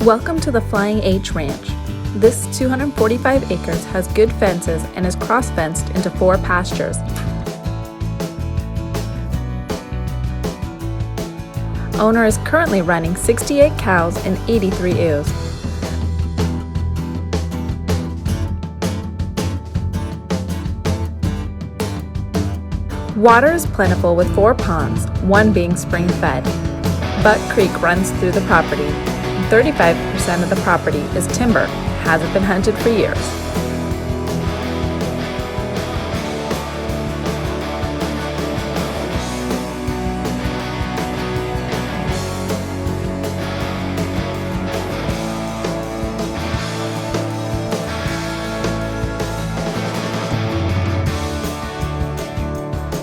Welcome to the Flying H Ranch. This 245 acres has good fences and is cross-fenced into 4 pastures. Owner is currently running 68 cows and 83 ewes. Water is plentiful with 4 ponds, one being spring-fed. Buck Creek runs through the property. 35% of the property is timber, hasn't been hunted for years.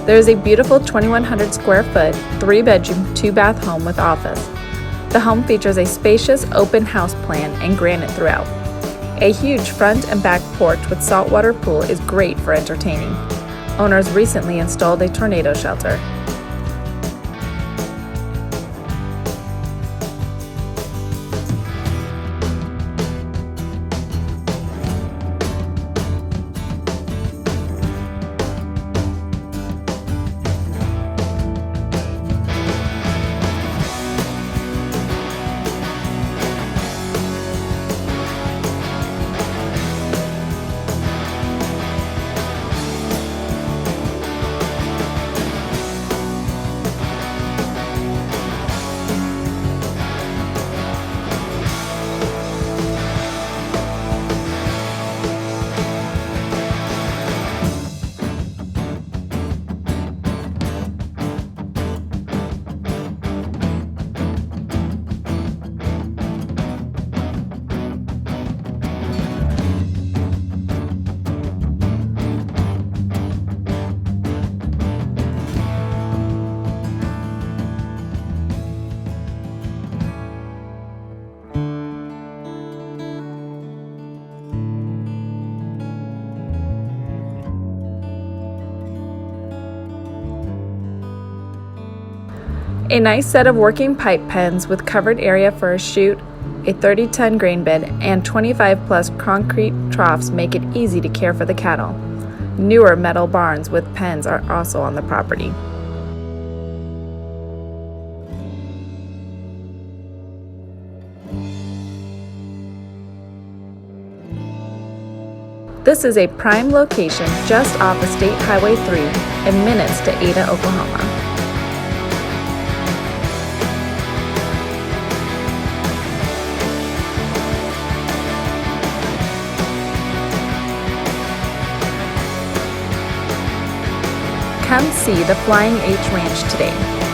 There is a beautiful 2,100 square foot, 3-bedroom, 2-bath home with office. The home features a spacious open house plan and granite throughout. A huge front and back porch with saltwater pool is great for entertaining. Owners recently installed a tornado shelter. A nice set of working pipe pens with covered area for a chute, a 30-ton grain bin, and 25-plus concrete troughs make it easy to care for the cattle. Newer metal barns with pens are also on the property. This is a prime location just off of State Highway 3 and minutes to Ada, Oklahoma. Come see the Flying H Ranch today.